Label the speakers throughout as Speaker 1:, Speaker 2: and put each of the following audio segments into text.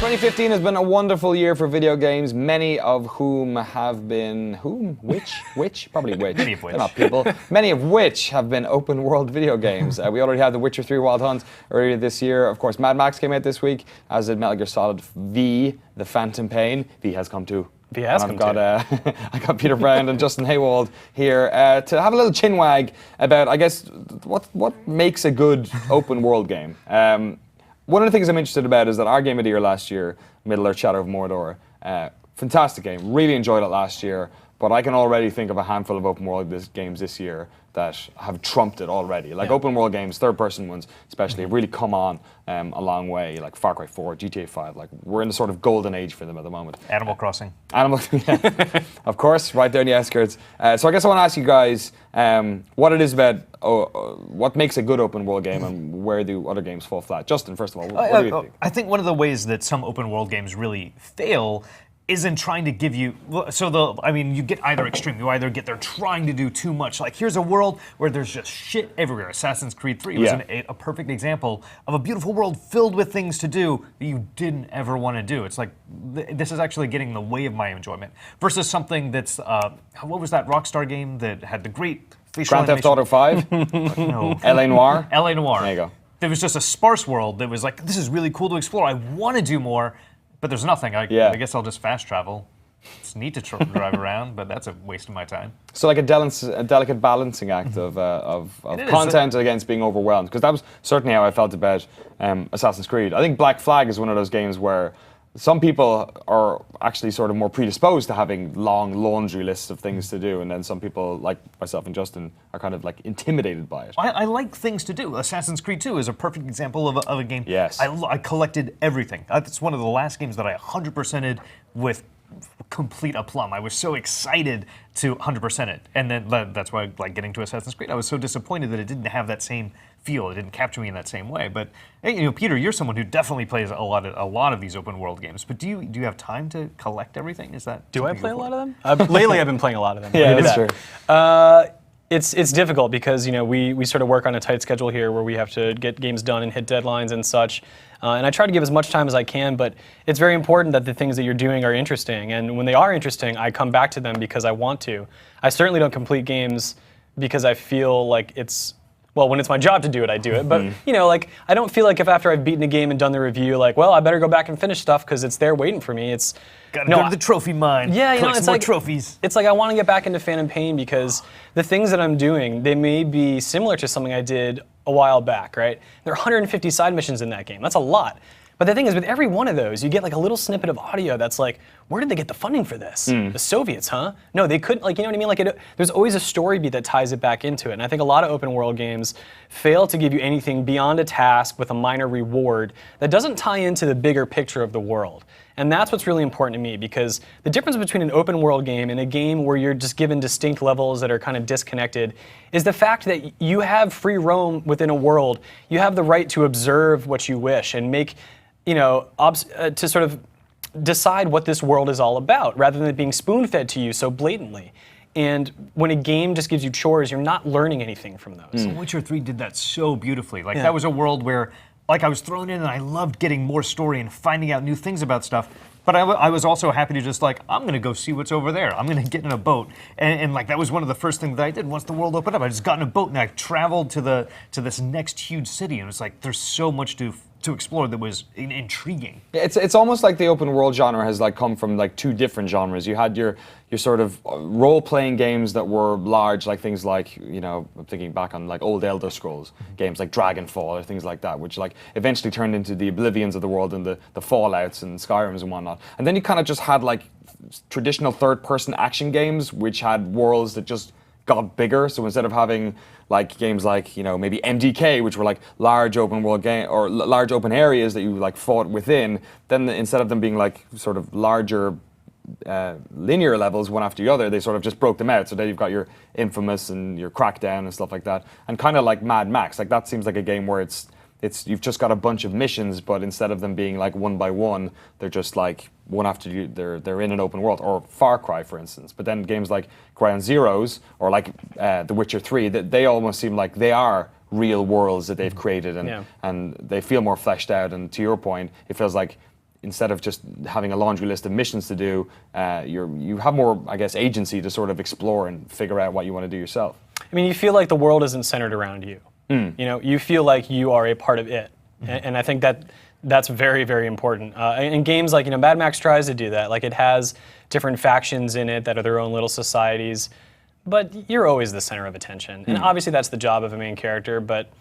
Speaker 1: 2015 has been a wonderful year for video games, many of whom have been... Which? Probably which.
Speaker 2: Many of which.
Speaker 1: They're not people. Many of which have been open-world video games. We already had The Witcher 3 Wild Hunt earlier this year. Of course, Mad Max came out this week, as did Metal Gear Solid V, The Phantom Pain. V has come too.
Speaker 2: V has come too.
Speaker 1: I got Peter Brown and Justin Haywald here to have a little chinwag about, I guess, what makes a good open-world game. One of the things I'm interested about is that our game of the year last year, Middle-earth: Shadow of Mordor, fantastic game. Really enjoyed it last year, but I can already think of a handful of open world games this year that have trumped it already. Like open world games, third person ones especially, have really come on a long way. Like Far Cry 4, GTA 5, like we're in a sort of golden age for them at the moment.
Speaker 2: Animal Crossing.
Speaker 1: Yeah. Of course, right down the outskirts. So I guess I want to ask you guys what it is about, what makes a good open world game and where do other games fall flat? Justin, first of all, what do you think?
Speaker 2: I think one of the ways that some open world games really fail is in trying to give you, you get either extreme. You either get they're trying to do too much. Like, here's a world where there's just shit everywhere. Assassin's Creed 3 was a perfect example of a beautiful world filled with things to do that you didn't ever want to do. It's like, this is actually getting in the way of my enjoyment. Versus something that's, what was that Rockstar game that had the great facial
Speaker 1: Grand Theft Auto 5?
Speaker 2: No.
Speaker 1: L.A. Noire?
Speaker 2: L.A. Noire.
Speaker 1: There you go.
Speaker 2: There was just a sparse world that was like, this is really cool to explore. I want to do more. But there's nothing. I guess I'll just fast travel. It's neat to drive around, but that's a waste of my time.
Speaker 1: So like a delicate balancing act of content against being overwhelmed. Because that was certainly how I felt about Assassin's Creed. I think Black Flag is one of those games where some people are actually sort of more predisposed to having long laundry lists of things to do, and then some people, like myself and Justin, are kind of like intimidated by it.
Speaker 2: I like things to do. Assassin's Creed 2 is a perfect example of a game.
Speaker 1: Yes.
Speaker 2: I collected everything. It's one of the last games that I 100%ed with complete aplomb. I was so excited to 100% it, and then that's why I like getting to Assassin's Creed. I was so disappointed that it didn't have that same feel. It didn't capture me in that same way. But Peter, you're someone who definitely plays a lot of these open world games. But do you have time to collect everything? Is that
Speaker 3: do I play a lot of them? Lately, I've been playing a lot of them.
Speaker 1: Yeah, that's true.
Speaker 3: It's difficult because we sort of work on a tight schedule here where we have to get games done and hit deadlines and such. And I try to give as much time as I can, but it's very important that the things that you're doing are interesting. And when they are interesting, I come back to them because I want to. I certainly don't complete games because I feel like it's, well, when it's my job to do it, I do it. But, I don't feel like if after I've beaten a game and done the review, like, well, I better go back and finish stuff because it's there waiting for me. It's
Speaker 2: gotta go to the trophy mine.
Speaker 3: Yeah,
Speaker 2: it's more trophies.
Speaker 3: It's like I want to get back into Phantom Pain because the things that I'm doing, they may be similar to something I did a while back, right? There are 150 side missions in that game. That's a lot. But the thing is, with every one of those, you get like a little snippet of audio that's like, where did they get the funding for this? The Soviets, huh? No, they couldn't, you know what I mean? Like, there's always a story beat that ties it back into it. And I think a lot of open world games fail to give you anything beyond a task with a minor reward that doesn't tie into the bigger picture of the world. And that's what's really important to me, because the difference between an open world game and a game where you're just given distinct levels that are kind of disconnected is the fact that you have free roam within a world. You have the right to observe what you wish and make, to sort of decide what this world is all about, rather than it being spoon-fed to you so blatantly. And when a game just gives you chores, you're not learning anything from those.
Speaker 2: Witcher 3 did that so beautifully. That was a world where I was thrown in and I loved getting more story and finding out new things about stuff. But I was also happy to just I'm going to go see what's over there. I'm going to get in a boat. And that was one of the first things that I did once the world opened up. I just got in a boat and I traveled to this next huge city. And it was like, there's so much to explore that was intriguing.
Speaker 1: It's almost like the open world genre has come from two different genres. You had your sort of role-playing games that were large, like things like, I'm thinking back on old Elder Scrolls games like Dragonfall or things like that, which eventually turned into the Oblivions of the world and the Fallouts and Skyrims and whatnot. And then you kind of just had traditional third-person action games, which had worlds that just got bigger. So instead of having games maybe MDK, which were large open world game or large open areas that you fought within, then instead of them being sort of larger linear levels one after the other, they sort of just broke them out. So then you've got your Infamous and your Crackdown and stuff like that, and kind of like Mad Max. That seems like a game where it's you've just got a bunch of missions, but instead of them being one by one, they're just one after you. They're in an open world, or Far Cry, for instance. But then games like Ground Zeroes or The Witcher 3, they almost seem like they are real worlds that they've created, and they feel more fleshed out. And to your point, it feels like instead of just having a laundry list of missions to do, you have more, I guess, agency to sort of explore and figure out what you want to do yourself.
Speaker 3: I mean, you feel like the world isn't centered around you. You know, you feel like you are a part of it, and I think that's very, very important. In games like, you know, Mad Max tries to do that. Like, it has different factions in it that are their own little societies, but you're always the center of attention. And obviously that's the job of a main character, but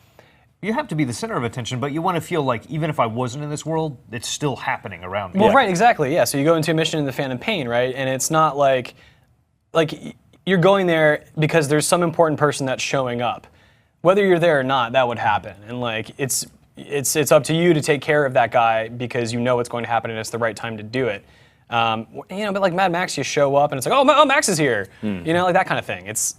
Speaker 2: you have to be the center of attention, but you want to feel like even if I wasn't in this world, it's still happening around me.
Speaker 3: well, right, exactly, yeah. So you go into a mission in the Phantom Pain, right? And it's not like you're going there because there's some important person that's showing up. Whether you're there or not, that would happen. And like it's up to you to take care of that guy because you know what's going to happen and it's the right time to do it. You know, but like Mad Max, you show up and it's like, oh, Max is here. You know, like that kind of thing. It's,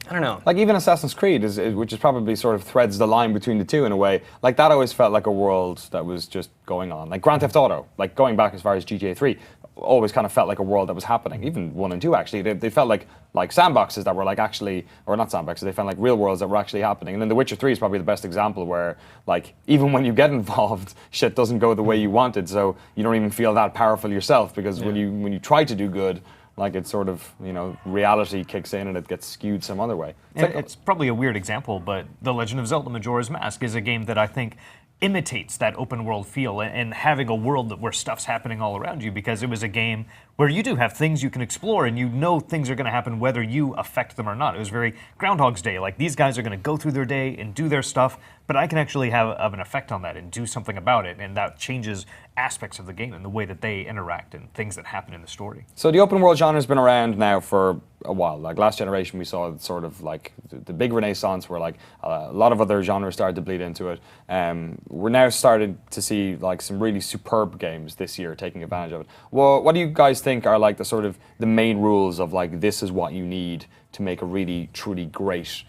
Speaker 3: I don't know.
Speaker 1: Like even Assassin's Creed, which is probably sort of threads the line between the two in a way. Like that always felt like a world that was just going on. Like Grand Theft Auto, like going back as far as GTA 3, always kind of felt like a world that was happening. Even 1 and 2 actually, they felt like sandboxes that were like actually, or not sandboxes, they felt like real worlds that were actually happening. And then The Witcher 3 is probably the best example where like even when you get involved, shit doesn't go the way you wanted. So you don't even feel that powerful yourself because when you try to do good, like it's sort of, you know, reality kicks in and it gets skewed some other way.
Speaker 2: It's probably a weird example, but The Legend of Zelda Majora's Mask is a game that I think imitates that open world feel and having a world where stuff's happening all around you, because it was a game where you do have things you can explore and you know things are going to happen whether you affect them or not. It was very Groundhog's Day, like these guys are going to go through their day and do their stuff, but I can actually have an effect on that and do something about it, and that changes aspects of the game and the way that they interact and things that happen in the story.
Speaker 1: So the open world genre has been around now for a while. Like last generation we saw sort of like the big renaissance where like a lot of other genres started to bleed into it. We're now starting to see like some really superb games this year taking advantage of it. Well, what do you guys think are like the sort of the main rules of like this is what you need to make a really truly great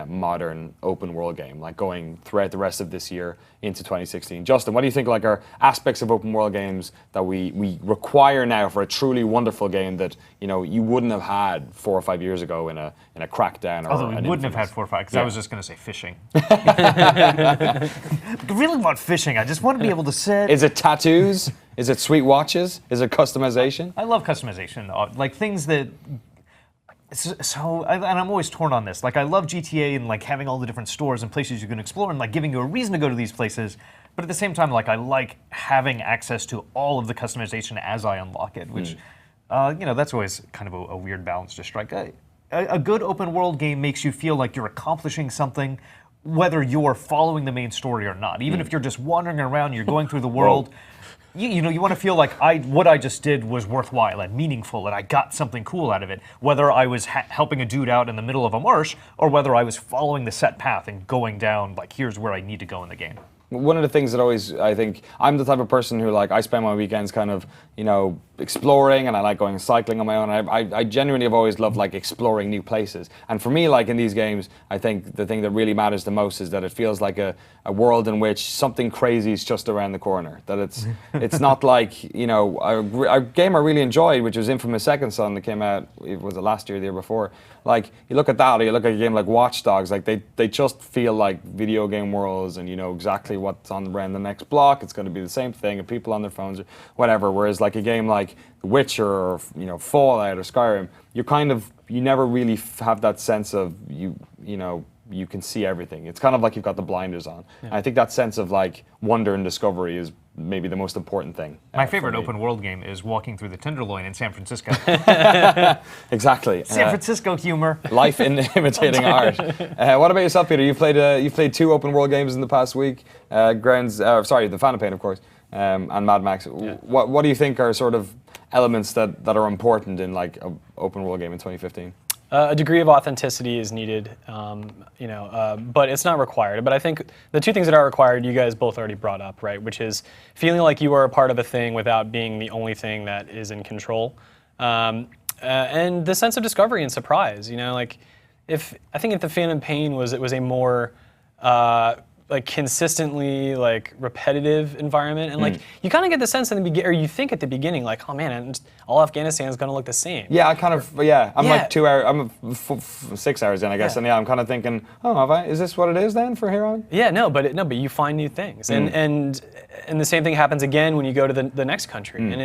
Speaker 1: modern open world game, like going throughout the rest of this year into 2016. Justin, what do you think like are aspects of open world games that we require now for a truly wonderful game that, you know, you wouldn't have had 4 or 5 years ago in a Crackdown or
Speaker 2: Although we wouldn't have had 4 or 5, because I was just going to say fishing. I really want fishing. I just want to be able to sit.
Speaker 1: Is it tattoos? Is it sweet watches? Is it customization?
Speaker 2: I love customization, like things that. And I'm always torn on this. Like I love GTA and like having all the different stores and places you can explore and like giving you a reason to go to these places. But at the same time, like I like having access to all of the customization as I unlock it, which, you know, that's always kind of a weird balance to strike. A good open world game makes you feel like you're accomplishing something, whether you're following the main story or not. Even if you're just wandering around, you're going through the world. You know, you want to feel like what I just did was worthwhile and meaningful, and I got something cool out of it. Whether I was helping a dude out in the middle of a marsh, or whether I was following the set path and going down, like, here's where I need to go in the game.
Speaker 1: One of the things that always, I think, I'm the type of person who, like, I spend my weekends kind of, you know, exploring, and I like going cycling on my own. I genuinely have always loved, like, exploring new places. And for me, like, in these games, I think the thing that really matters the most is that it feels like a world in which something crazy is just around the corner. That it's not like, you know, a game I really enjoyed, which was Infamous Second Son that came out, was it last year or the year before? Like, you look at that, or you look at a game like Watch Dogs, like, they just feel like video game worlds, and you know exactly what's on around the next block. It's going to be the same thing, and people on their phones or whatever. Whereas like a game like The Witcher or, you know, Fallout or Skyrim, you never really have that sense of you know, you can see everything. It's kind of like you've got the blinders on. Yeah. And I think that sense of like wonder and discovery is maybe the most important thing.
Speaker 2: My favorite open world game is walking through the Tenderloin in San Francisco.
Speaker 1: Exactly.
Speaker 2: San Francisco humor.
Speaker 1: Life imitating art. What about yourself, Peter? You've played 2 open world games in the past week. The Phantom Pain, of course, and Mad Max. Yeah. What do you think are sort of elements that are important in like an open world game in 2015?
Speaker 3: A degree of authenticity is needed, but it's not required. But I think the 2 things that are required, you guys both already brought up, right? Which is feeling like you are a part of a thing without being the only thing that is in control, and the sense of discovery and surprise. You know, like I think if the Phantom Pain was a more like consistently like repetitive environment, and like you kind of get the sense in the beginning, or you think at the beginning, like, oh man, all Afghanistan is going to look the same.
Speaker 1: Yeah, I'm like 2 hours, I'm 6 hours in, I guess,
Speaker 3: Yeah.
Speaker 1: and I'm kind of thinking, is this what it is then for here on?
Speaker 3: Yeah, no, but you find new things, and the same thing happens again when you go to the next country, and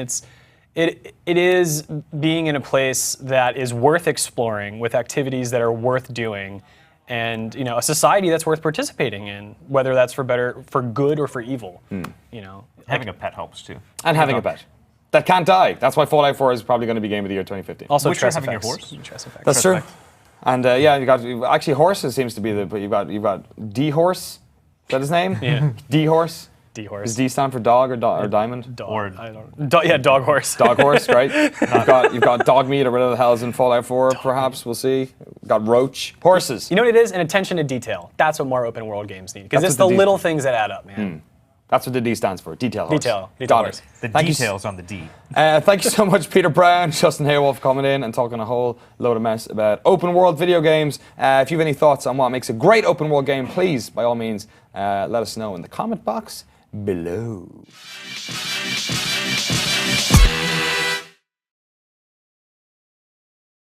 Speaker 3: it is being in a place that is worth exploring with activities that are worth doing, and a society that's worth participating in, whether that's for good or for evil.
Speaker 2: Having a pet helps too.
Speaker 1: And having a pet that can't die. That's why Fallout 4 is probably going to be Game of the Year 2015.
Speaker 3: Also,
Speaker 2: Witcher
Speaker 3: stress
Speaker 2: having your
Speaker 3: effects.
Speaker 2: horse?
Speaker 3: Stress effects.
Speaker 1: That's true.
Speaker 2: Effect.
Speaker 1: And actually horses seems to be but you've got D-Horse. Is that his name?
Speaker 3: Yeah.
Speaker 1: D-Horse.
Speaker 3: D-horse.
Speaker 1: Does D stand for dog or diamond?
Speaker 3: Dog.
Speaker 2: Or-
Speaker 3: I don't. Yeah, dog horse.
Speaker 1: Dog horse, right? You've got dog meat or whatever the hell's in Fallout 4, perhaps. We'll see. Got roach. Horses.
Speaker 3: You know what it is? An attention to detail. That's what more open world games need. Because
Speaker 1: That's
Speaker 3: it's the
Speaker 1: what the
Speaker 3: little things that add up, man.
Speaker 1: That's what the D stands for. Detail horse.
Speaker 3: Detail
Speaker 1: Got
Speaker 3: horse.
Speaker 1: it.
Speaker 2: The
Speaker 1: Thank you s-
Speaker 2: details on the D.
Speaker 1: Thank you so much, Peter Brown, Justin Haywald, for coming in and talking a whole load of mess about open world video games. If you have any thoughts on what makes a great open world game, please, by all means, let us know in the comment box below.